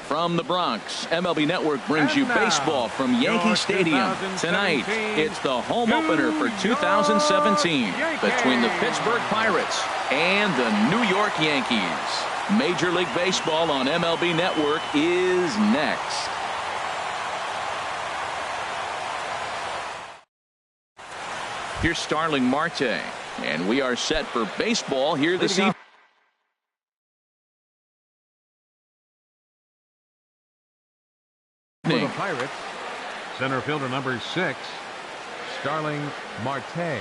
From the Bronx, MLB Network brings you baseball from Yankee Stadium. Tonight, it's the home opener for 2017 between the Pittsburgh Pirates and the New York Yankees. Major League Baseball on MLB Network is next. Here's Starling Marte, and we are set for baseball here this evening. For the Pirates, center fielder number 6, Starling Marte.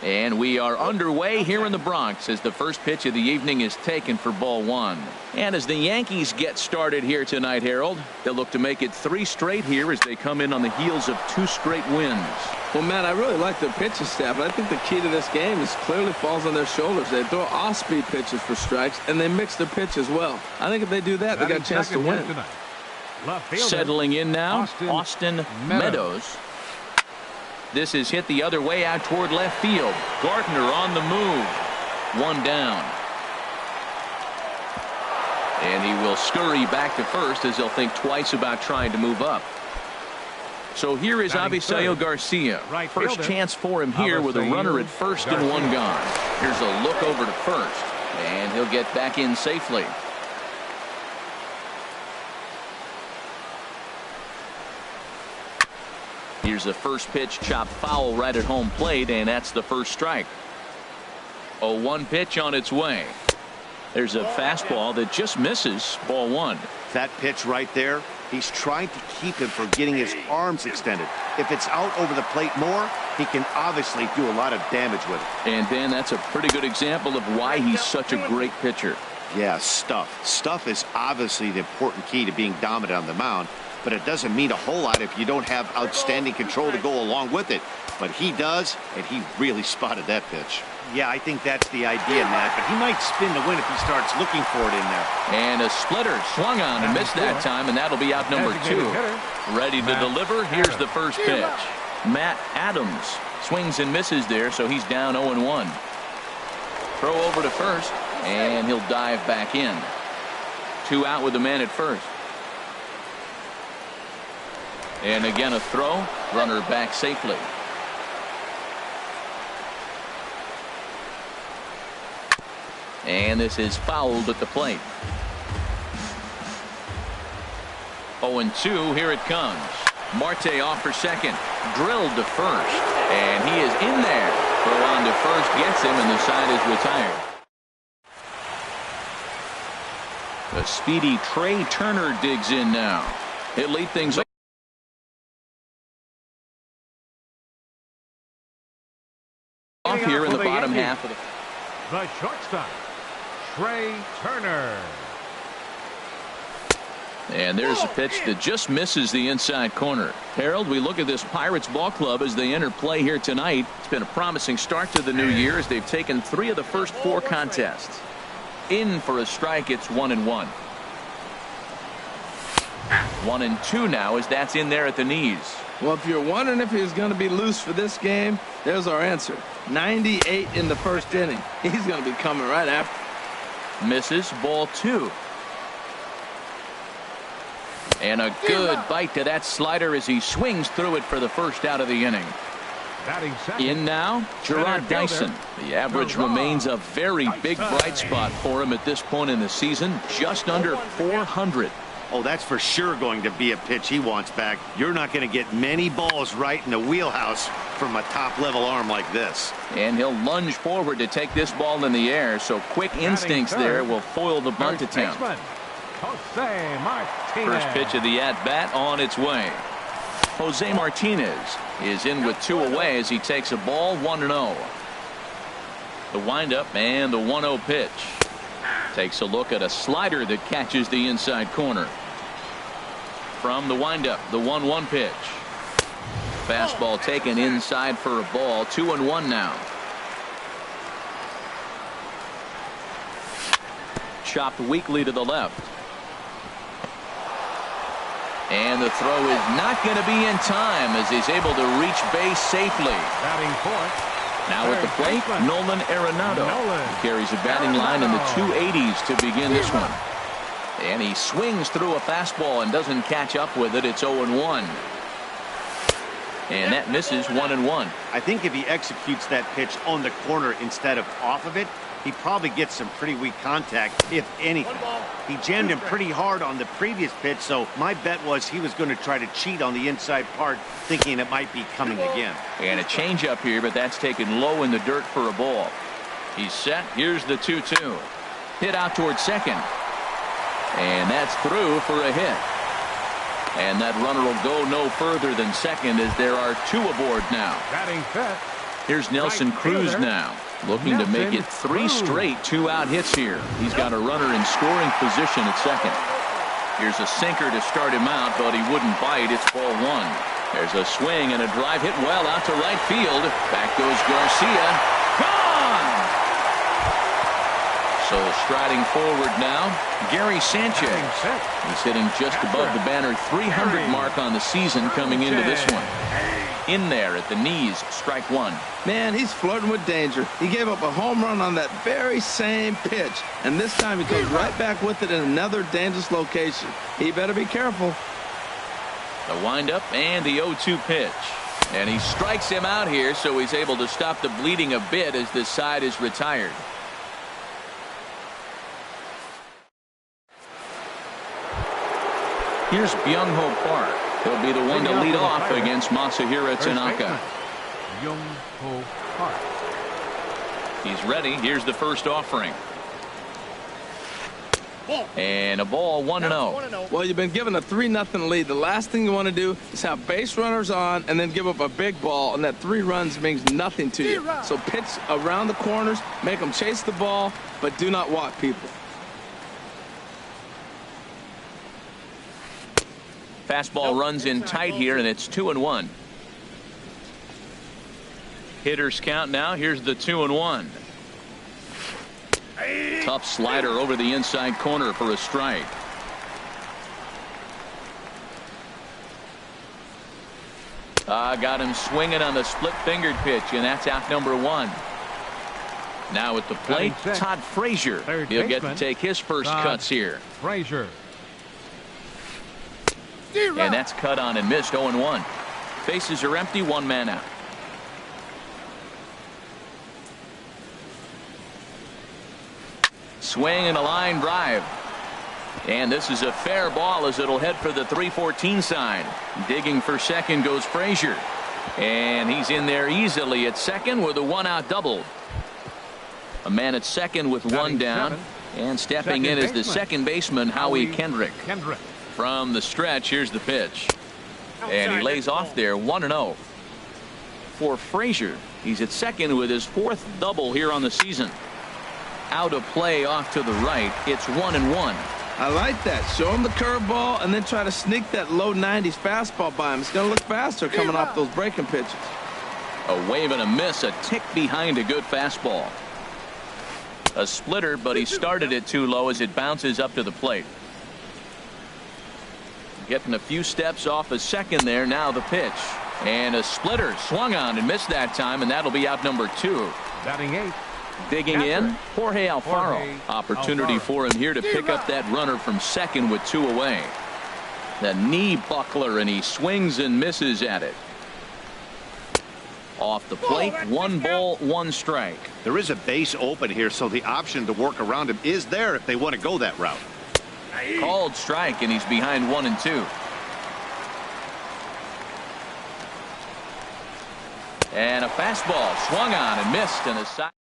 And we are underway here in the Bronx as the first pitch of the evening is taken for ball 1. And as the Yankees get started here tonight, Harold, they'll look to make it 3 straight here as they come in on the heels of 2 straight wins. Well, Matt, I really like their pitching staff, but I think the key to this game is clearly falls on their shoulders. They throw off-speed pitches for strikes, and they mix their pitch as well. I think if they do that, they got a chance to win. Settling in now, Austin Meadows. This is hit the other way out toward left field. Gardner on the move. 1 down. And he will scurry back to first as he'll think twice about trying to move up. So here is Avisail Garcia. First chance for him here with a runner at first and 1 gone. Here's a look over to first, and he'll get back in safely. Here's a first pitch chopped foul right at home plate, and that's the first strike. 0-1 pitch on its way. There's a fastball that just misses, ball 1. That pitch right there, he's trying to keep him from getting his arms extended. If it's out over the plate more, he can obviously do a lot of damage with it. And Dan, that's a pretty good example of why he's such a great pitcher. Yeah, stuff. Stuff is obviously the important key to being dominant on the mound, but it doesn't mean a whole lot if you don't have outstanding control to go along with it. But he does, and he really spotted that pitch. Yeah, I think that's the idea, Matt, but he might spin to win if he starts looking for it in there. And a splitter swung on and missed that time, and that'll be out number 2. Ready to deliver. Here's the first pitch. Matt Adams swings and misses there, so he's down 0-1. Throw over to first, and he'll dive back in. 2 out with the man at first. And again a throw. Runner back safely. And this is fouled at the plate. 0-2. Here it comes. Marte off for second. Drilled to first. And he is in there. Throw on to first gets him, and the side is retired. The speedy Trey Turner digs in now. He'll lead things up. Off here in the bottom half of the shortstop, Trey Turner. And there's a pitch that just misses the inside corner. Harold, we look at this Pirates ball club as they enter play here tonight. It's been a promising start to the new year as they've taken 3 of the first 4 contests. In for a strike, it's 1-1. 1-2 now as that's in there at the knees. Well, if you're wondering if he's going to be loose for this game, there's our answer. 98 in the first inning. He's going to be coming right after. Misses. Ball 2. And a good bite to that slider as he swings through it for the first out of the inning. In now, Gerard Dyson. The average remains a very big bright spot for him at this point in the season, just under 400. Oh, that's for sure going to be a pitch he wants back. You're not going to get many balls right in the wheelhouse from a top-level arm like this. And he'll lunge forward to take this ball in the air, so quick instincts there will foil the bunt attempt. First pitch of the at-bat on its way. Jose Martinez is in with 2 away as he takes a ball 1-0. The windup and the 1-0 pitch. Takes a look at a slider that catches the inside corner. From the windup, the 1-1 pitch. Fastball taken inside for a ball. 2-1 now. Chopped weakly to the left. And the throw is not going to be in time as he's able to reach base safely. Now at the plate, Nolan Arenado. He carries a batting line in the 280s to begin this one. And he swings through a fastball and doesn't catch up with it. It's 0-1. And that misses 1-1. I think if he executes that pitch on the corner instead of off of it, he probably gets some pretty weak contact, if anything. He jammed him pretty hard on the previous pitch, so my bet was he was going to try to cheat on the inside part, thinking it might be coming again. And a changeup here, but that's taken low in the dirt for a ball. He's set. Here's the 2-2. Hit out towards second. And that's through for a hit. And that runner will go no further than second as there are 2 aboard now. Here's Nelson Cruz now, looking to make it 3 straight 2-out hits here. He's got a runner in scoring position at second. Here's a sinker to start him out, but he wouldn't bite. It's ball 1. There's a swing and a drive hit well out to right field. Back goes Garcia. Gone! So striding forward now, Gary Sanchez. He's hitting just above the banner 300 mark on the season coming into this one. In there at the knees, strike 1. Man, he's flirting with danger. He gave up a home run on that very same pitch, and this time he goes right back with it in another dangerous location. He better be careful. The windup and the 0-2 pitch. And he strikes him out here, so he's able to stop the bleeding a bit as this side is retired. Here's Byung-Ho Park. He'll be the one to lead off against Masahiro Tanaka. Byung-Ho Park. He's ready. Here's the first offering. And a ball 1-0. Well, you've been given a 3-0 lead. The last thing you want to do is have base runners on and then give up a big ball, and that 3 runs means nothing to you. So pitch around the corners, make them chase the ball, but do not walk people. Fastball runs in tight here, and it's 2-1. Hitters count now. Here's the 2-1. Tough slider over the inside corner for a strike. Got him swinging on the split-fingered pitch, and that's out number 1. Now at the plate, Todd Frazier. He'll get to take his first cuts here. Frazier. And that's cut on and missed. 0-1. Bases are empty. 1 man out. Swing and a line drive. And this is a fair ball as it'll head for the 314 side. Digging for second goes Frazier. And he's in there easily at second with a 1-out double. A man at second with 1 down. And stepping in is the second baseman, Howie Kendrick. From the stretch, here's the pitch. And he lays off there. 1-0. For Frazier, he's at second with his 4th double here on the season. Out of play off to the right. It's 1-1. I like that. Show him the curveball and then try to sneak that low 90s fastball by him. It's going to look faster coming off those breaking pitches. A wave and a miss, a tick behind a good fastball. A splitter, but he started it too low as it bounces up to the plate. Getting a few steps off a second there. Now the pitch. And a splitter swung on and missed that time, and that'll be out number 2. Batting 8. Digging in, Jorge Alfaro. Opportunity for him here to pick up that runner from second with 2 away. The knee buckler, and he swings and misses at it. Off the plate, 1 ball, 1 strike. There is a base open here, so the option to work around him is there if they want to go that route. Called strike, and he's behind 1-2. And a fastball swung on and missed, and a side.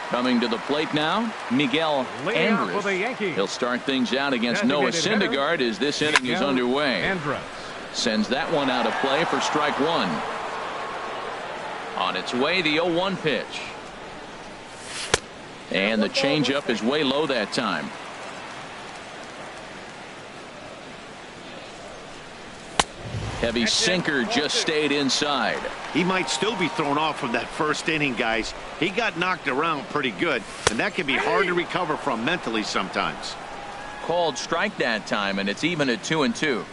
Coming to the plate now, Miguel Andres. He'll start things out against Noah Syndergaard as this inning is underway. Sends that one out of play for strike 1. On its way, the 0-1 pitch. And the changeup is way low that time. Heavy sinker just stayed inside. He might still be thrown off from that first inning, guys. He got knocked around pretty good, and that can be hard to recover from mentally sometimes. Called strike that time, and it's even at 2-2.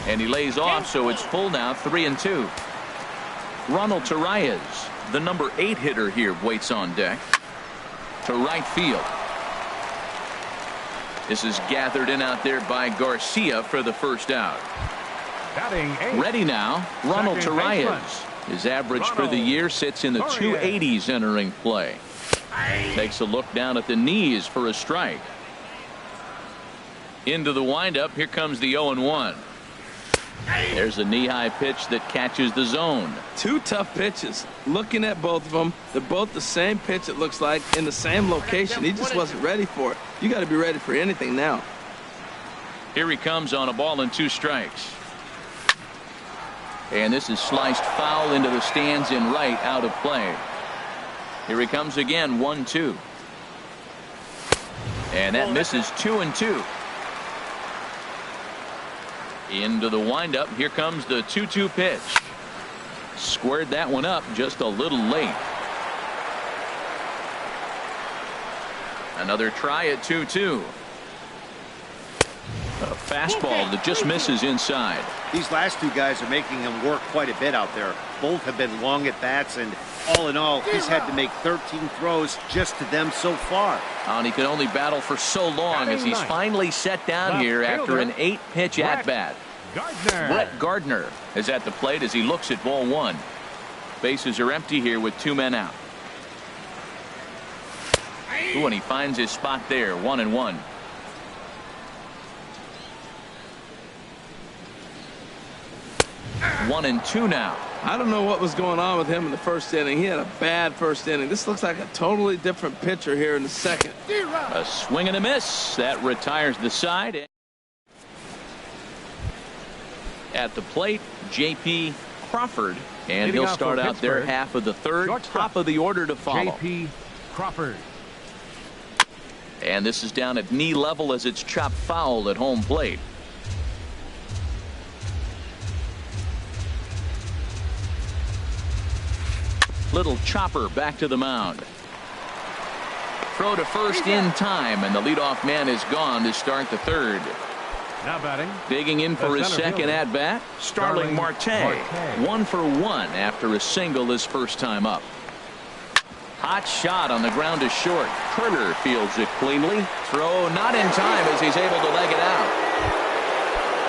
And he lays off, so it's full now, 3-2. Ronald Torreyes, the number 8 hitter here, waits on deck. To right field. This is gathered in out there by Garcia for the first out. Ready now, Ronald Torreyes. His average for the year sits in the 280s entering play. Takes a look down at the knees for a strike. Into the windup, here comes the 0-1. There's a knee-high pitch that catches the zone. 2 tough pitches. Looking at both of them, they're both the same pitch, it looks like, in the same location. He just wasn't ready for it. You got to be ready for anything now. Here he comes on a ball and 2 strikes. And this is sliced foul into the stands in right, out of play. Here he comes again, 1-2. And that misses, 2-2. Into the windup. Here comes the 2-2 pitch. Squared that one up just a little late. Another try at 2-2. A fastball that just misses inside. These last 2 guys are making him work quite a bit out there. Both have been long at bats, and all in all, he's had to make 13 throws just to them so far. And he could only battle for so long as he's finally set down here after an 8-pitch at-bat. Brett Gardner is at the plate as he looks at ball 1. Bases are empty here with 2 men out. Ooh, and he finds his spot there, 1-1. One and 2 now. I don't know what was going on with him in the first inning. He had a bad first inning. This looks like a totally different pitcher here in the second. A swing and a miss. That retires the side. At the plate, J.P. Crawford. And he'll start out there half of the third. Top of the order to follow. J.P. Crawford. And this is down at knee level as it's chopped foul at home plate. Little chopper back to the mound. Throw to first in time, and the leadoff man is gone to start the third. Now batting. Digging in for his second at bat, Starling Marte. 1 for 1 after a single his first time up. Hot shot on the ground to short. Turner fields it cleanly. Throw not in time as he's able to leg it out.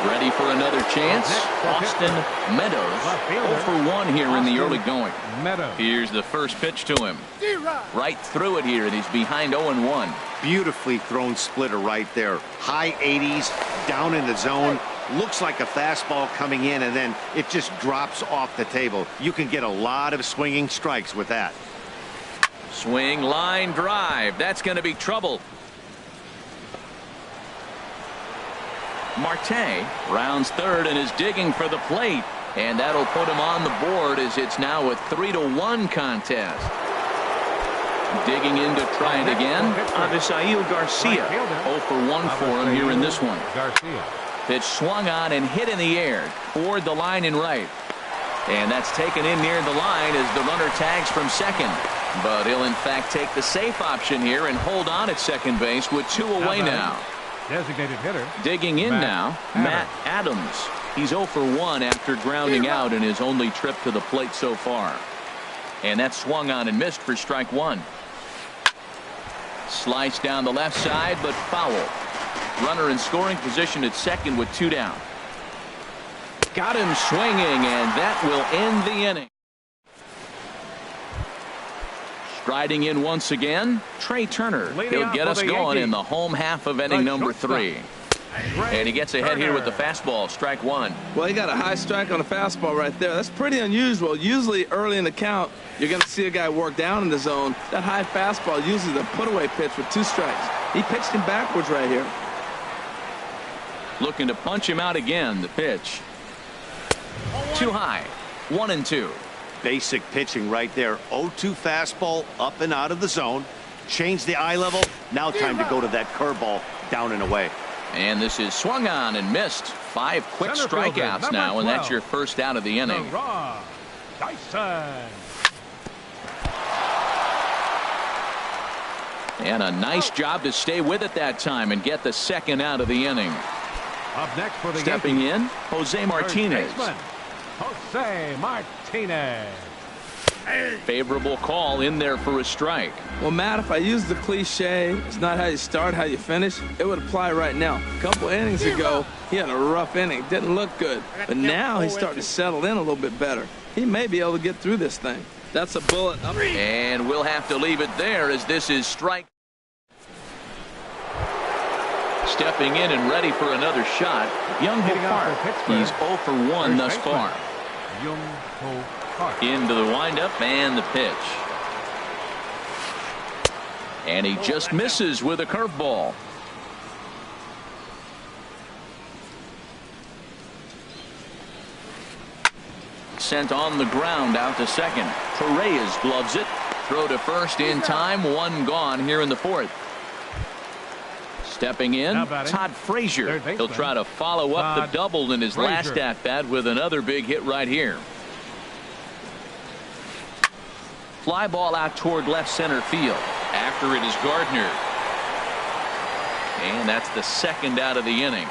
Ready for another chance. Austin Meadows 0 for 1 here in the early going. Here's the first pitch to him. Right through it here, and he's behind 0-1. Beautifully thrown splitter right there. High 80s, down in the zone. Looks like a fastball coming in, and then it just drops off the table. You can get a lot of swinging strikes with that. Swing, line drive. That's going to be trouble. Marte rounds third and is digging for the plate, and that'll put him on the board as it's now a 3-1 contest. Digging in to try it again, Avisail Garcia. 0 for 1 for him here in this one. Pitch swung on and hit in the air toward the line in right, and that's taken in near the line as the runner tags from second. But he'll in fact take the safe option here and hold on at second base with 2 away now. Designated hitter. Digging in now, Matt Adams. He's 0 for 1 after grounding out in his only trip to the plate so far. And that swung on and missed for strike one. Slice down the left side, but foul. Runner in scoring position at second with 2 down. Got him swinging, and that will end the inning. Striding in once again, Trey Turner. He'll get us going in the home half of inning number 3. And he gets ahead here with the fastball, strike one. Well, he got a high strike on the fastball right there. That's pretty unusual. Usually early in the count, you're going to see a guy work down in the zone. That high fastball, usually the put-away pitch with 2 strikes. He pitched him backwards right here. Looking to punch him out again, the pitch. Too high, 1-2. Basic pitching right there. 0-2 fastball up and out of the zone. Change the eye level. Now time to go to that curveball down and away. And this is swung on and missed. 5 quick strikeouts now, and that's your first out of the inning. And a nice job to stay with it that time and get the second out of the inning. Up next for the Stepping in, Jose Martinez. Jose Martinez. Favorable call in there for a strike. Well, Matt, if I use the cliche, it's not how you start, how you finish, it would apply right now. A couple innings ago, he had a rough inning. Didn't look good. But now he's starting to settle in a little bit better. He may be able to get through this thing. That's a bullet up. And we'll have to leave it there as this is strike. Stepping in and ready for another shot, Young-Ho Park. He's 0 for 1 thus far. Young-Ho Park. Into the windup and the pitch. And he just misses with a curveball. Sent on the ground out to second. Perez gloves it. Throw to first in time. 1 gone here in the 4th. Stepping in, Todd Frazier. He'll try to follow up the double in his last at-bat with another big hit right here. Fly ball out toward left center field. After it is Gardner. And that's the second out of the inning.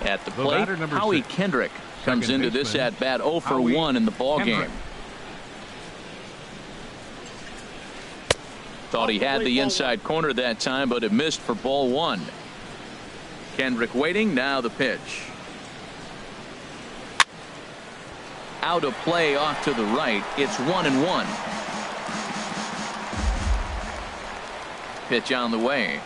At the plate, Howie Kendrick comes into this at-bat 0 for 1 in the ballgame. Thought he had the inside corner that time, but it missed for ball 1. Kendrick waiting, now the pitch. Out of play off to the right. It's 1-1. Pitch on the way.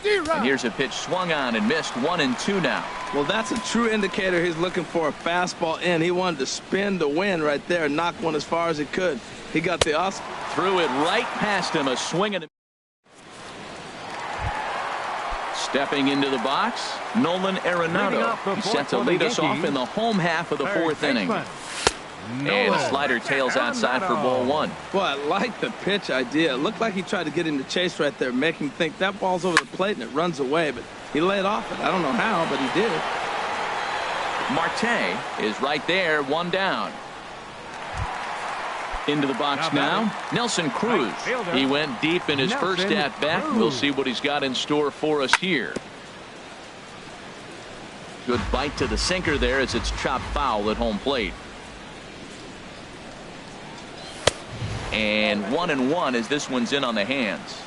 And here's a pitch swung on and missed. 1-2 now. Well, that's a true indicator he's looking for a fastball in. He wanted to spin the wind right there, knock one as far as he could. He got the us. Threw it right past him. A swing and stepping into the box, Nolan Arenado. He's set to lead us off in the home half of the 4th inning. And a slider tails outside for ball 1. Well, I like the pitch idea. It looked like he tried to get him to chase right there, make him think that ball's over the plate and it runs away. But he laid off it. I don't know how, but he did. Marte is right there, 1 down. Into the box now, Nelson Cruz. He went deep in his first at-bat. We'll see what he's got in store for us here. Good bite to the sinker there as it's chopped foul at home plate. And 1-1 as this one's in on the hands.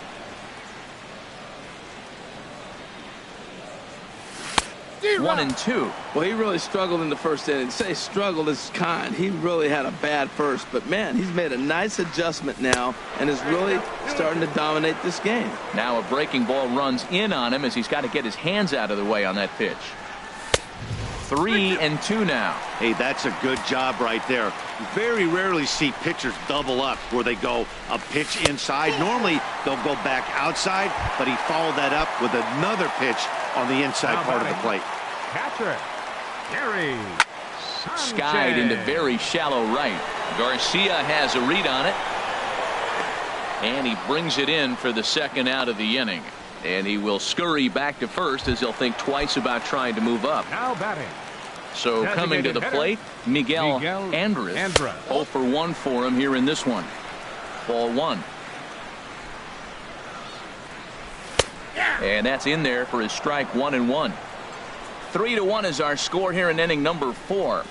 One and two. Well, he really struggled in the first inning. Say struggled is kind. He really had a bad first. But, man, he's made a nice adjustment now and is really starting to dominate this game. Now a breaking ball runs in on him as he's got to get his hands out of the way on that pitch. 3-2 now. Hey, that's a good job right there. Very rarely see pitchers double up where they go a pitch inside. Normally they'll go back outside, but he followed that up with another pitch on the inside part of the plate. Catcher, Gary skied into very shallow right. Garcia has a read on it. And he brings it in for the second out of the inning. And he will scurry back to first as he'll think twice about trying to move up. Now batting. So coming to the plate, Miguel Andres. 0 for 1 for him here in this one. Ball 1. And that's in there for his strike 1-1. 3-1 is our score here in inning number 4.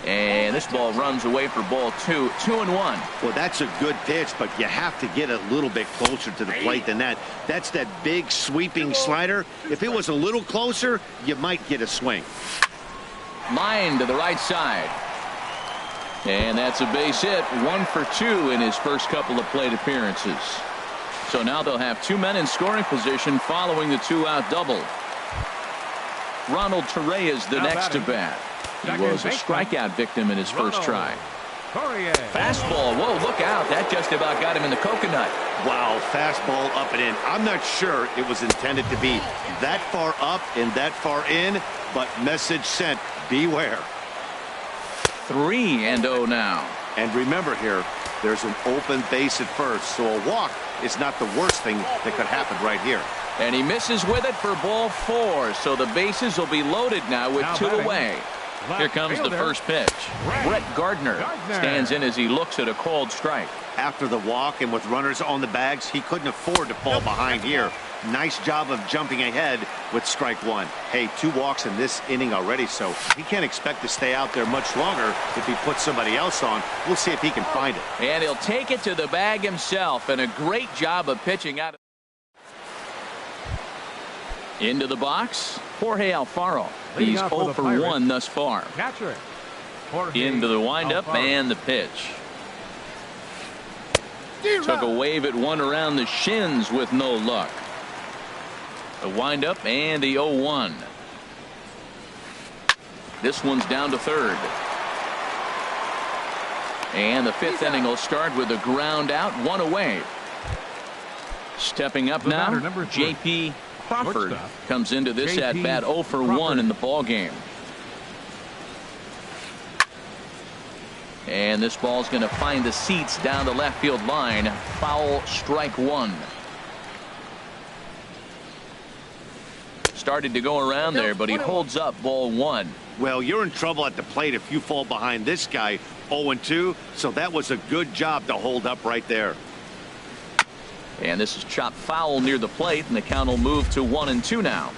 And this ball runs away for ball 2. 2-1. Well, that's a good pitch, but you have to get a little bit closer to the plate than that. That's that big sweeping slider. If it was a little closer, you might get a swing. Line to the right side. And that's a base hit. 1 for 2 in his first couple of plate appearances. So now they'll have 2 men in scoring position following the 2-out double. Ronald Torreyes is the next to bat. He was a strikeout victim in his first try. Fastball. Whoa, look out. That just about got him in the coconut. Wow, fastball up and in. I'm not sure it was intended to be that far up and that far in, but message sent, beware. 3-0 now. And remember here, there's an open base at first, so a walk is not the worst thing that could happen right here. And he misses with it for ball 4, so the bases will be loaded now with 2 away. Here comes the first pitch. Brett Gardner stands in as he looks at a called strike. After the walk and with runners on the bags, he couldn't afford to fall behind here. Nice job of jumping ahead with strike 1. Hey, 2 walks in this inning already, so he can't expect to stay out there much longer if he puts somebody else on. We'll see if he can find it. And he'll take it to the bag himself, and a great job of pitching out. Into the box, Jorge Alfaro. He's 0 for 1 thus far. Into the windup and the pitch. Took a wave at one around the shins with no luck. The windup and the 0-1. This one's down to third. And the 5th inning will start with a ground out, 1 away. Stepping up now, J.P. Crawford comes into this at bat 0 for 1 in the ball game. And this ball's going to find the seats down the left field line. Foul, strike 1. Started to go around there, but he holds up ball 1. Well, you're in trouble at the plate if you fall behind this guy 0-2, so that was a good job to hold up right there. And this is chopped foul near the plate, and the count will move to 1-2 now.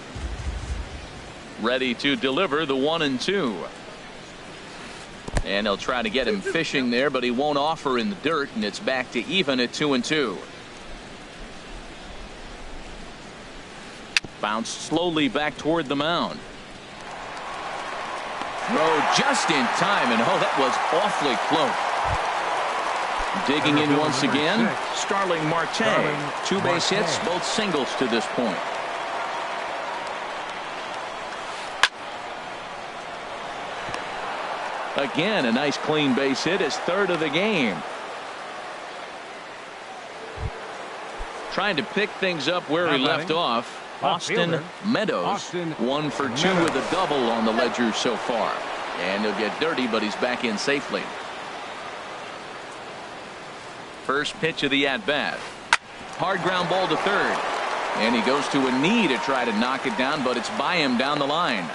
Ready to deliver the 1-2. And they'll try to get him fishing there, but he won't offer in the dirt, and it's back to even at 2-2. Bounced slowly back toward the mound. Throw just in time, and oh, that was awfully close. Digging in once again, Starling Marte. 2 base hits, both singles to this point. Again, a nice clean base hit, his 3rd of the game. Trying to pick things up where he left off. Austin Meadows, 1 for 2 with a double on the ledger so far. And he'll get dirty, but he's back in safely. First pitch of the at-bat. Hard ground ball to third. And he goes to a knee to try to knock it down, but it's by him down the line.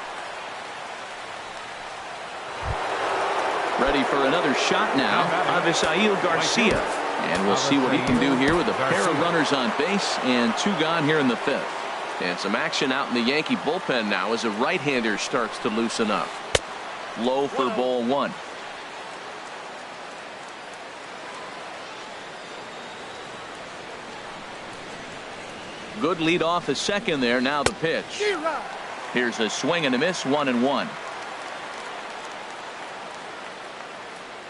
Ready for another shot now, Avisail Garcia. And we'll see what he can do here with a pair of runners on base and 2 gone here in the 5th. And some action out in the Yankee bullpen now as a right-hander starts to loosen up. Low for ball 1. Good lead off the second there. Now the pitch. Here's a swing and a miss, 1-1.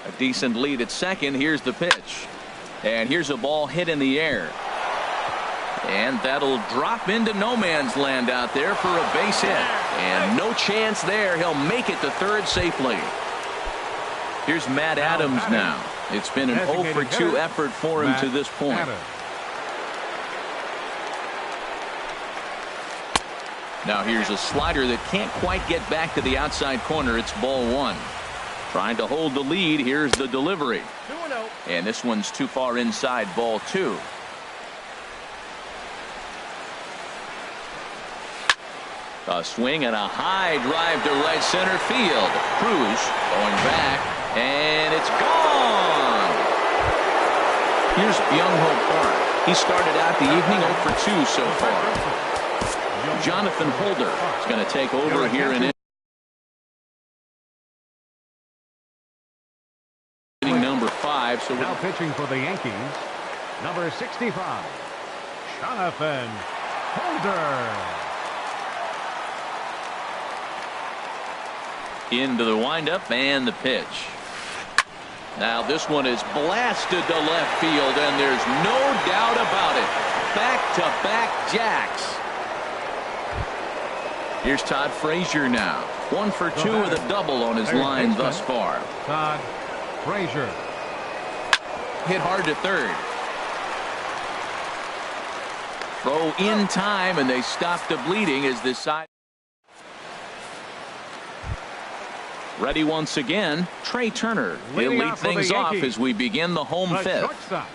A decent lead at second. Here's the pitch. And here's a ball hit in the air. And that'll drop into no man's land out there for a base hit. And no chance there. He'll make it to third safely. Here's Matt Adams now. It's been an 0 for 2 effort for him to this point. Now here's a slider that can't quite get back to the outside corner. It's ball 1. Trying to hold the lead. Here's the delivery. 2-0. And this one's too far inside, ball 2. A swing and a high drive to right center field. Cruz going back, and it's gone. Here's Byung-Ho Park. He started out the evening 0 for 2 so far. Jonathan Holder is going to take over here in inning number 5. So now pitching for the Yankees, number 65, Jonathan Holder. Into the windup and the pitch. Now this one is blasted to left field, and there's no doubt about it. Back-to-back jacks. Here's Todd Frazier now. 1 for 2 with a double on his line thus far. Todd Frazier. Hit hard to third. Throw in time, and they stop the bleeding as this side. Ready once again, Trey Turner. He'll lead things off as we begin the home fifth. Shortstop,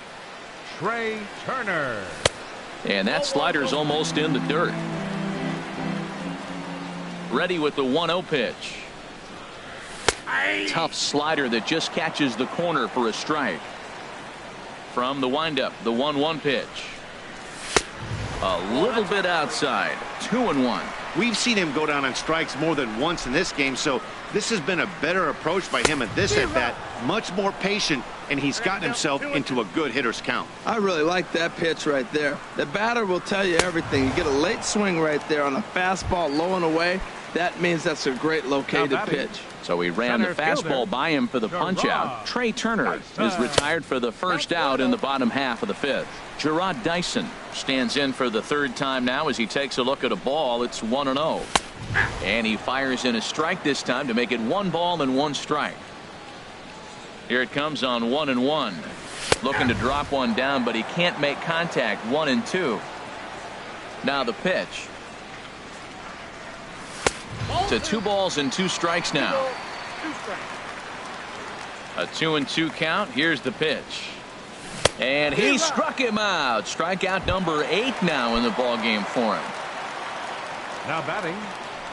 Trey Turner. And that slider's almost in the dirt. Ready with the 1-0 pitch. Tough slider that just catches the corner for a strike. From the windup, the 1-1 pitch. A little bit outside. 2-1. We've seen him go down on strikes more than once in this game, so this has been a better approach by him at this at-bat. Much more patient, and he's gotten himself into a good hitter's count. I really like that pitch right there. The batter will tell you everything. You get a late swing right there on a fastball low and away. That means that's a great located pitch. So he ran the fastball by him for the punch-out. Trey Turner is retired for the first out in the bottom half of the fifth. Gerard Dyson stands in for the third time now as he takes a look at a ball. It's 1-0. And he fires in a strike this time to make it 1 ball and 1 strike. Here it comes on 1-1. Looking to drop one down, but he can't make contact. 1-2. Now the pitch. To 2 balls and 2 strikes now. A 2-2 count. Here's the pitch. And he struck him out. Strikeout number 8 now in the ball game for him. Now batting.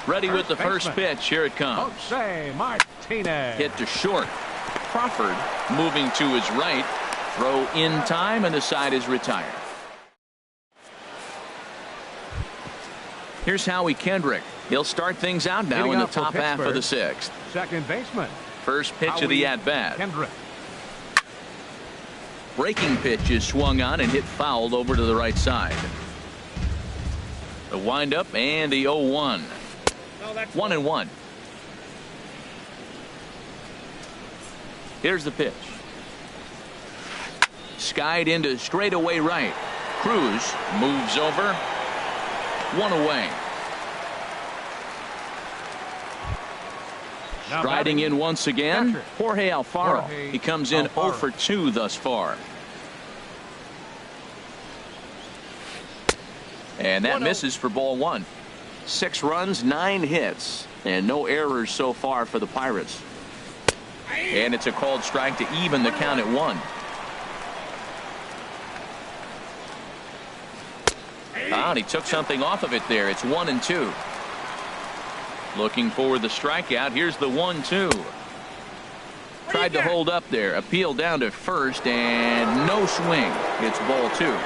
Ready with the first pitch. Here it comes. Jose Martinez. Hit to short. Crawford moving to his right. Throw in time, and the side is retired. Here's Howie Kendrick. He'll start things out now in the top half of the 6th. Second baseman. First pitch of the at-bat. Kendrick. Breaking pitch is swung on and hit fouled over to the right side. The windup and the 0-1. 1-1. Here's the pitch. Skied into straightaway right. Cruz moves over. 1 away. Striding in once again, Jorge Alfaro. He comes in 0 for 2 thus far. And that misses for ball 1. 6 runs, 9 hits, and no errors so far for the Pirates. And it's a called strike to even the count at 1. And he took something off of it there. It's 1-2. Looking for the strikeout. Here's the 1-2. Tried to hold up there. Appeal down to first, and no swing. It's ball 2.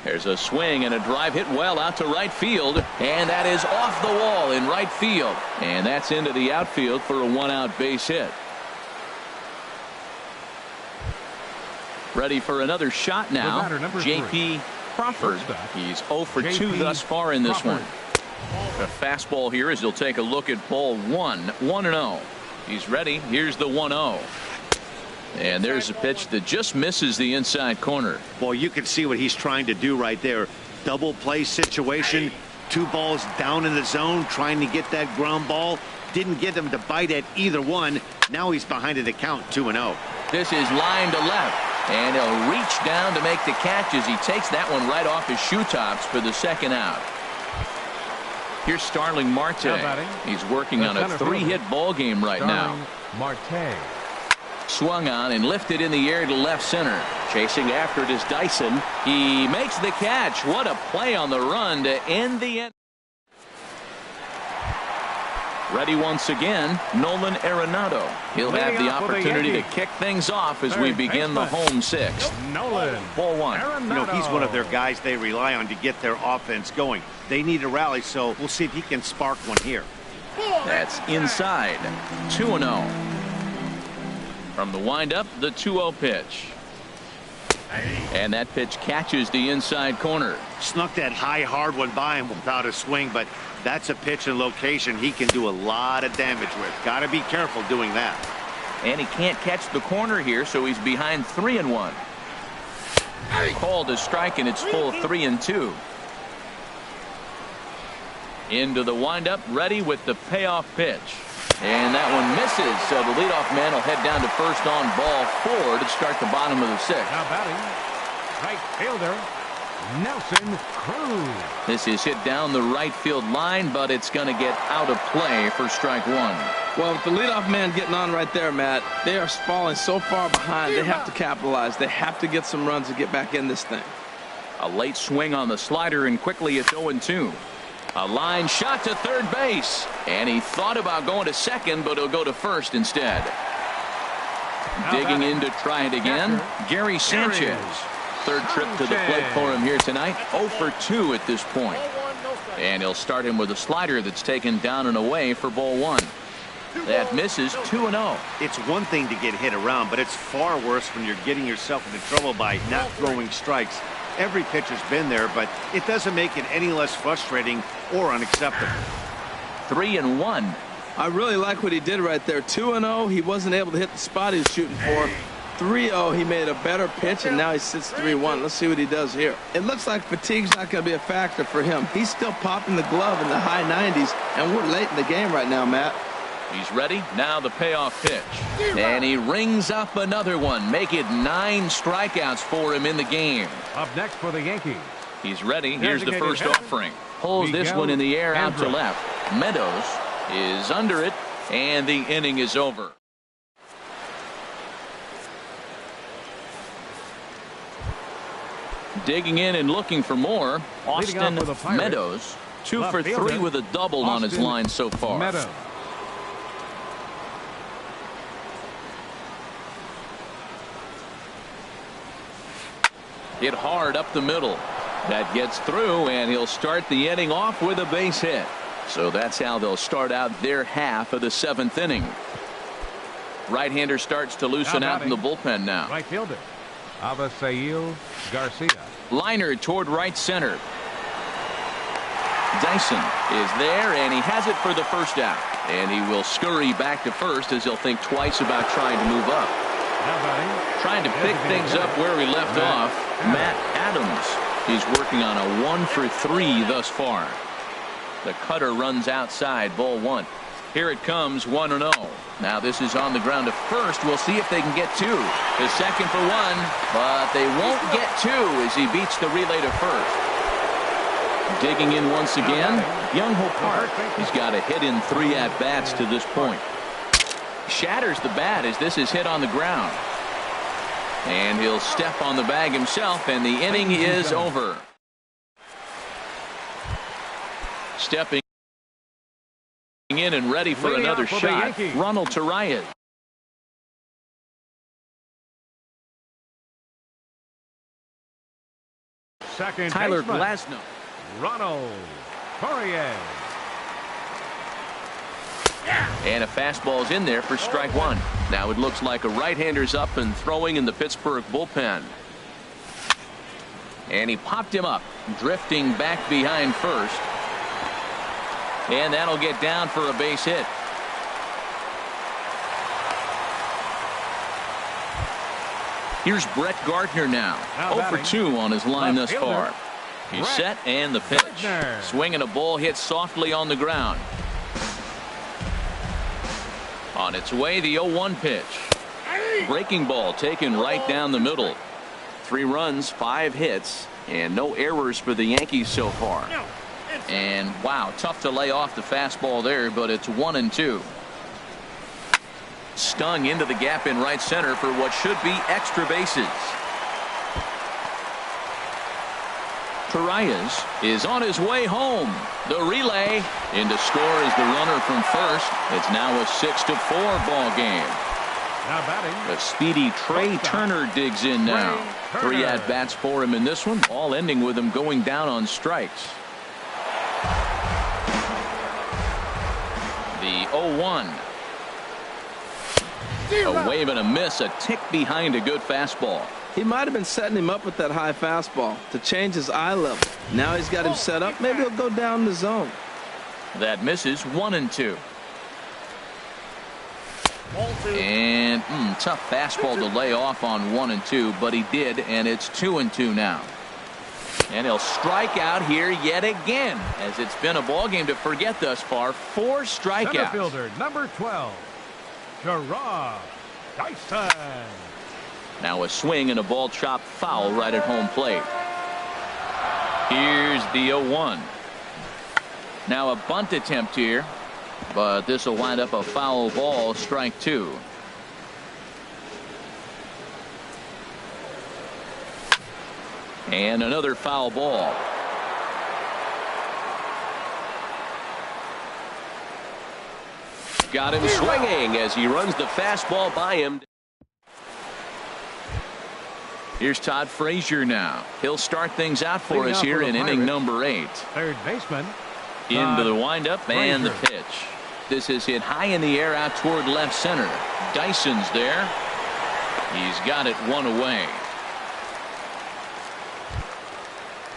There's a swing and a drive hit well out to right field, and that is off the wall in right field. And that's into the outfield for a 1-out base hit. Ready for another shot now. J.P. Crawford. He's 0 for 2 thus far in this one. A fastball here as he'll take a look at ball 1. 1-0. He's ready. Here's the 1-0. And there's a pitch that just misses the inside corner. Boy, you can see what he's trying to do right there. Double play situation. 2 balls down in the zone, trying to get that ground ball. Didn't get him to bite at either one. Now he's behind in the count, 2-0. This is line to left. And he'll reach down to make the catch as he takes that one right off his shoe tops for the 2nd out. Here's Starling Marte. He's working on a 3-hit ball game right now. Marte. Swung on and lifted in the air to left center. Chasing after it is Dyson. He makes the catch. What a play on the run to end the end. Ready once again, Nolan Arenado. He'll have the opportunity to kick things off as we begin the home sixth. Nolan. Ball one. You know, he's one of their guys they rely on to get their offense going. They need a rally, so we'll see if he can spark one here. That's inside. 2-0. From the windup, the 2-0 pitch. And that pitch catches the inside corner. Snuck that high, hard one by him without a swing, but that's a pitch and location he can do a lot of damage with. Got to be careful doing that. And he can't catch the corner here, so he's behind 3-1. Called a strike, and it's full 3-2. Into the windup, ready with the payoff pitch. And that one misses, so the leadoff man will head down to first on ball 4 to start the bottom of the sixth. Now batting, right fielder, Nelson Cruz. This is hit down the right field line, but it's going to get out of play for strike one. Well, with the leadoff man getting on right there, Matt, they are falling so far behind, they have to capitalize. They have to get some runs to get back in this thing. A late swing on the slider, and quickly it's 0-2. A line shot to third base, and he thought about going to second, but he'll go to first instead. Digging in to try it again, Gary Sanchez. Third trip to the plate for him here tonight. 0 for 2 at this point. And he'll start him with a slider that's taken down and away for ball one. That misses. 2-0. It's one thing to get hit around, but it's far worse when you're getting yourself into trouble by not throwing strikes. Every pitcher's been there, but it doesn't make it any less frustrating or unacceptable. 3-1. I really like what he did right there. 2-0, he wasn't able to hit the spot he was shooting for. 3-0, he made a better pitch, and now he sits 3-1. Let's see what he does here. It looks like fatigue's not going to be a factor for him. He's still popping the glove in the high 90s, and we're late in the game right now, Matt. He's ready. Now the payoff pitch. And he rings up another one. Make it 9 strikeouts for him in the game. Up next for the Yankees. He's ready. Here's the first hitter. offering. Pulls this one in the air out to left. Meadows is under it, and the inning is over. Digging in and looking for more, Austin Meadows. 2 for 3 with a double on his line so far. Meadows. Hit hard up the middle. That gets through, and he'll start the inning off with a base hit. So that's how they'll start out their half of the 7th inning. Right-hander starts to loosen out in the bullpen now. Right fielder, Avisail Garcia. Liner toward right center. Dyson is there, and he has it for the first out. And he will scurry back to first as he'll think twice about trying to move up. Trying to pick things up where he left off, Matt Adams. He's working on a 1 for 3 thus far. The cutter runs outside, ball 1. Here it comes, 1-0. Now this is on the ground to first. We'll see if they can get 2. The second for 1, but they won't get 2 as he beats the relay to first. Digging in once again, Young-Ho Park. He's got a hit in 3 at-bats to this point. Shatters the bat as this is hit on the ground. And he'll step on the bag himself, and the inning is over. Stepping in and ready for another shot, Ronald Torreyes. Second Tyler baseman, Glasnow. Ronald Torreyes. And a fastball's in there for strike 1. Now it looks like a right-hander's up and throwing in the Pittsburgh bullpen. And he popped him up, drifting back behind first. And that'll get down for a base hit. Here's Brett Gardner now. 0 for 2 on his line thus far. He's set, and the pitch. Swinging a ball hit softly on the ground. On its way, the 0-1 pitch. Breaking ball taken right down the middle. 3 runs, 5 hits, and no errors for the Yankees so far. And wow, tough to lay off the fastball there, but it's 1-2. Stung into the gap in right center for what should be extra bases. Urias is on his way home. The relay in to score is the runner from first. It's now a 6-4 ball game. Now batting, The speedy Trey Turner digs in now. 3 at-bats for him in this one, all ending with him going down on strikes. The 0-1. A wave and a miss, a tick behind a good fastball. He might have been setting him up with that high fastball to change his eye level. Now he's got him set up. Maybe he'll go down the zone. That misses. 1-2. And tough fastball to lay off on 1-2, but he did, and it's 2-2 now. And he'll strike out here yet again, as it's been a ball game to forget thus far. 4 strikeouts. center fielder number 12, Gerard Dyson. Now a swing and a ball chopped foul right at home plate. Here's the 0-1. Now a bunt attempt here, but this will wind up a foul ball, strike 2. And another foul ball. Got him swinging as he runs the fastball by him. Here's Todd Frazier now. He'll start things out for us here in inning number 8. Third baseman. Into the windup and the pitch. This is hit high in the air out toward left center. Dyson's there. He's got it 1 away.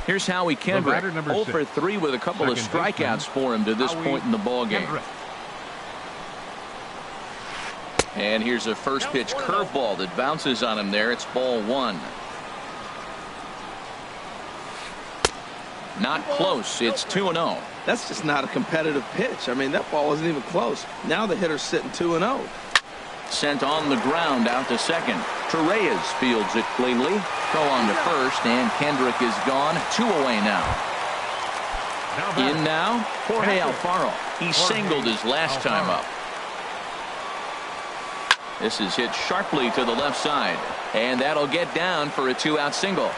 Here's Howie Kendrick. 0 for 3 with a couple of strikeouts for him to this point in the ball game. And here's a first pitch curveball that bounces on him there. It's ball 1. Not close. It's 2-0. That's just not a competitive pitch. I mean, that ball wasn't even close. Now the hitter's sitting 2-0. Sent on the ground out to second. Torreyes fields it cleanly. Throw on to first, and Kendrick is gone. 2 away now. In now, Jorge Alfaro. He singled his last time up. This is hit sharply to the left side, and that'll get down for a 2-out single.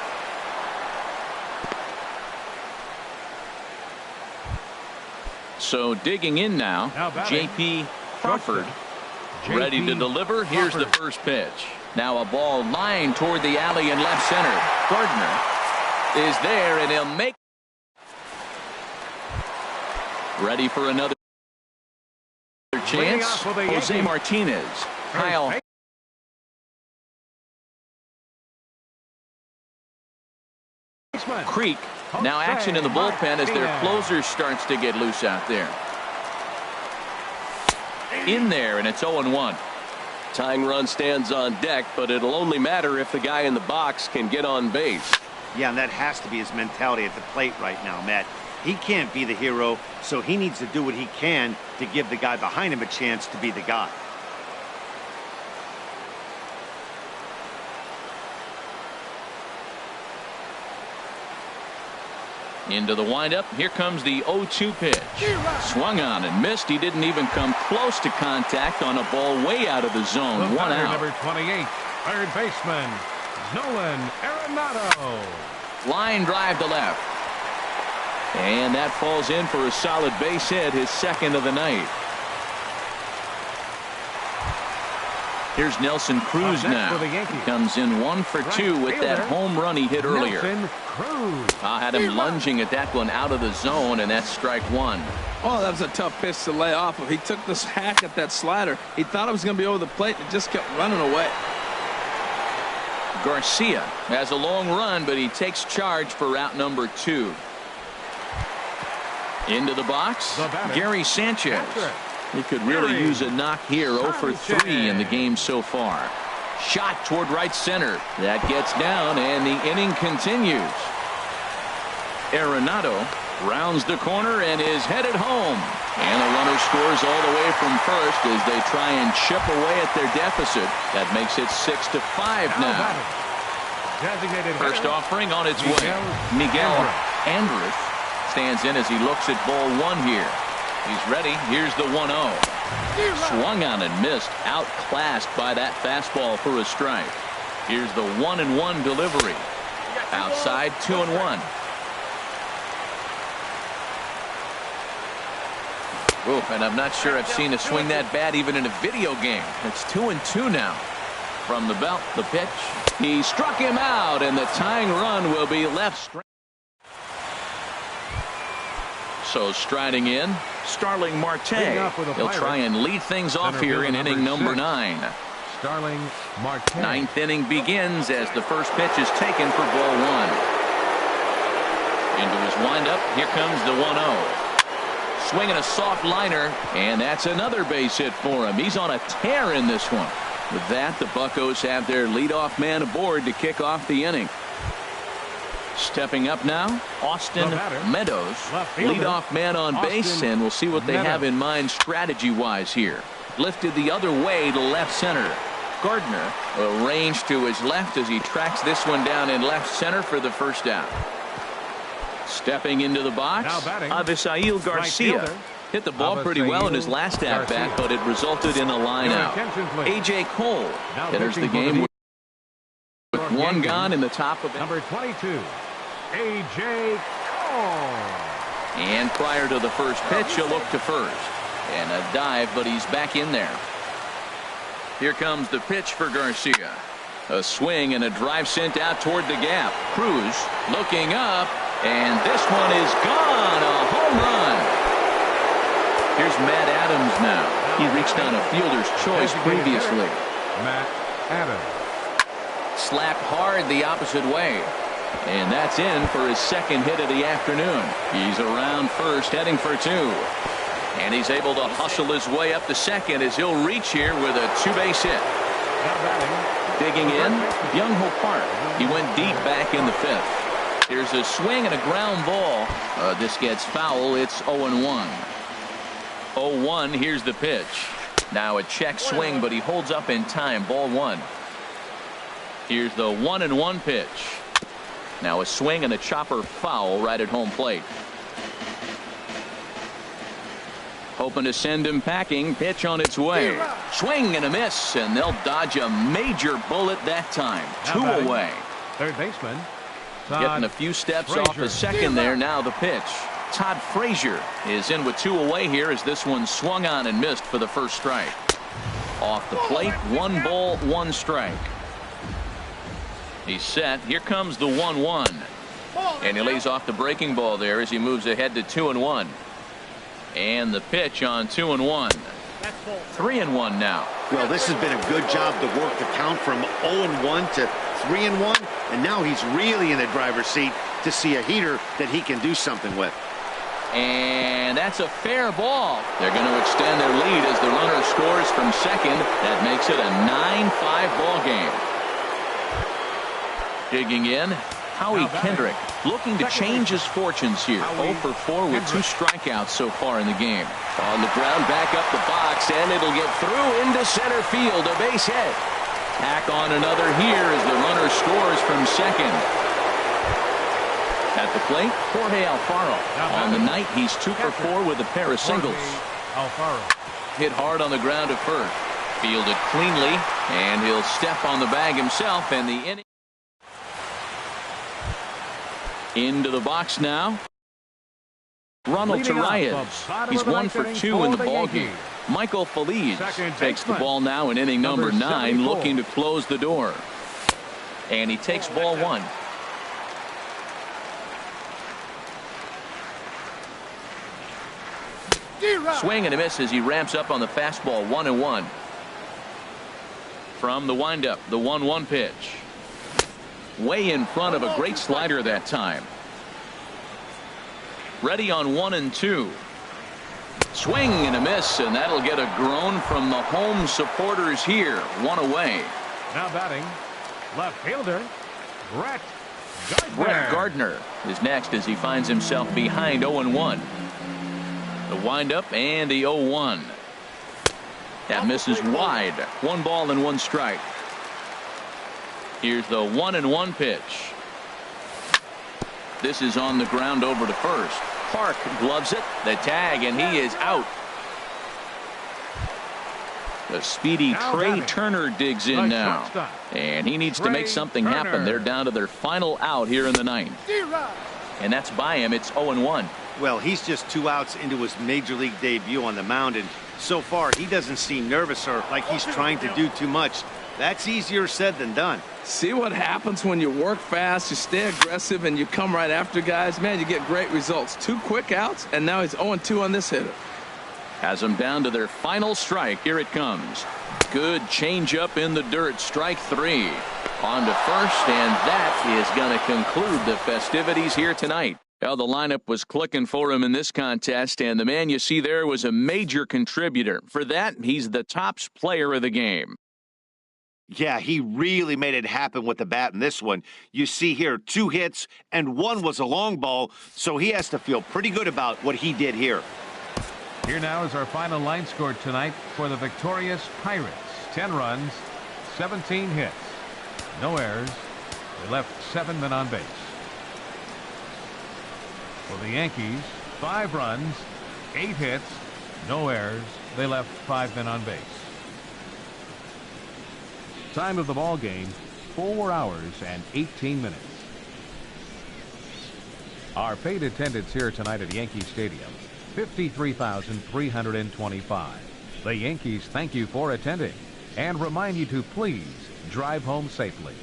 So digging in now, J.P. Crawford ready to deliver. Here's the first pitch. Now a ball lined toward the alley in left center. Gardner is there, and he'll make. Ready for another chance. Jose Martinez. Kyle Creek. Now action in the bullpen as their closer starts to get loose out there. In there, and it's 0-1. Tying run stands on deck, but it'll only matter if the guy in the box can get on base. Yeah, and that has to be his mentality at the plate right now, Matt. He can't be the hero, so he needs to do what he can to give the guy behind him a chance to be the guy. Into the windup. Here comes the 0-2 pitch. Swung on and missed. He didn't even come close to contact on a ball way out of the zone. 1 out. Number 28, third baseman, Nolan Arenado. Line drive to left. And that falls in for a solid base hit, his second of the night. Here's Nelson Cruz now. He comes in 1 for 2 with that home run he hit earlier. I had him lunging at that one out of the zone, and that's strike 1. Oh, that was a tough pitch to lay off of. He took this hack at that slider. He thought it was going to be over the plate, and it just kept running away. Garcia has a long run, but he takes charge for route number 2. Into the box, Gary Sanchez. He could really use a knock here. 0 for 3 in the game so far. Shot toward right center. That gets down, and the inning continues. Arenado rounds the corner and is headed home. And the runner scores all the way from first as they try and chip away at their deficit. That makes it 6-5 now. First offering on its way. Miguel Andrus stands in as he looks at ball 1 here. He's ready. Here's the 1-0. Swung on and missed. Outclassed by that fastball for a strike. Here's the 1-1 delivery. Outside 2-1. Ooh, and I'm not sure I've seen a swing that bad even in a video game. It's 2-2 now. From the belt, the pitch. He struck him out, and the tying run will be left straight. So striding in, Starling Marte. He'll try and lead things off here in inning number 9. Starling Marte. 9th inning begins as the first pitch is taken for ball 1. Into his windup, here comes the 1-0. Swinging a soft liner, and that's another base hit for him. He's on a tear in this one. With that, the Buccos have their leadoff man aboard to kick off the inning. Stepping up now, Austin Meadows, leadoff man on base, and we'll see what they have in mind strategy-wise here. Lifted the other way to left center. Gardner arranged to his left as he tracks this one down in left center for the first out. Stepping into the box, Avisail Garcia. Hit the ball pretty well in his last at-bat, but it resulted in a line out. A.J. Cole enters the game with one gone in the top of number 22, A.J. Cole. And prior to the first pitch, he'll look to first. And a dive, but he's back in there. Here comes the pitch for Garcia. A swing and a drive sent out toward the gap. Cruz looking up, and this one is gone. A home run. Here's Matt Adams now. He reached on a fielder's choice previously. Matt Adams. Slapped hard the opposite way. And that's in for his second hit of the afternoon. He's around first, heading for 2. And he's able to hustle his way up to second as he'll reach here with a 2-base hit. Digging in, Byung-Ho Park. He went deep back in the 5th. Here's a swing and a ground ball. This gets foul. It's 0-1. 0-1. Here's the pitch. Now a check swing, but he holds up in time. Ball 1. Here's the 1-1 pitch. Now a swing and a chopper foul right at home plate. Hoping to send him packing. Pitch on its way. Swing and a miss, and they'll dodge a major bullet that time. 2 away. Third baseman. Getting a few steps off a second there. Now the pitch. Todd Frazier is in with 2 away here as this one swung on and missed for the first strike. Off the plate, 1 ball, 1 strike. He's set. Here comes the 1-1. And he lays off the breaking ball there as he moves ahead to 2-1. And the pitch on 2-1. 3-1 now. Well, this has been a good job to work the count from 0-1 to 3-1. And now he's really in the driver's seat to see a heater that he can do something with. And that's a fair ball. They're going to extend their lead as the runner scores from second. That makes it a 9-5 ball game. Digging in, Howie Kendrick looking to change his fortunes here. 0 for 4 with 2 strikeouts so far in the game. On the ground, back up the box, and it'll get through into center field. A base hit. Tack on another here as the runner scores from second. At the plate, Jorge Alfaro. On the night, he's 2 for 4 with a pair of singles. Alfaro hit hard on the ground at first. Fielded cleanly, and he'll step on the bag himself, and the inning. Into the box now. Ronald Tarayan. He's 1 for 2 in the ballgame. Michael Feliz takes the ball now in inning number 9, looking to close the door. And he takes ball 1. Swing and a miss as he ramps up on the fastball. 1-1. From the windup, the 1-1 pitch. Way in front of a great slider that time. Ready on 1-2. Swing and a miss, and that'll get a groan from the home supporters here. 1 away. Now batting, left fielder Brett Gardner. Brett Gardner is next as he finds himself behind 0-1. The windup and the 0-1. That misses wide. 1 ball and 1 strike. Here's the 1-1 pitch. This is on the ground over to first. Park gloves it. The tag, and he is out. The speedy Trey Turner digs in now. And he needs to make something happen. They're down to their final out here in the 9th. and that's by him. It's 0-1. Well, he's just 2 outs into his major league debut on the mound, and so far he doesn't seem nervous or like he's trying to do too much. That's easier said than done. See what happens when you work fast, you stay aggressive, and you come right after guys. Man, you get great results. 2 quick outs, and now he's 0-2 on this hitter. Has them down to their final strike. Here it comes. Good changeup in the dirt. Strike 3. On to first, and that is going to conclude the festivities here tonight. Well, the lineup was clicking for him in this contest, and the man you see there was a major contributor. For that, he's the tops player of the game. Yeah, he really made it happen with the bat in this one. You see here 2 hits, and 1 was a long ball, so he has to feel pretty good about what he did here. Here now is our final line score tonight for the victorious Pirates. 10 runs, 17 hits, no errors. They left 7 men on base. For the Yankees, 5 runs, 8 hits, no errors. They left 5 men on base. Time of the ball game, 4 hours and 18 minutes. Our paid attendance here tonight at Yankee Stadium, 53,325. The Yankees thank you for attending and remind you to please drive home safely.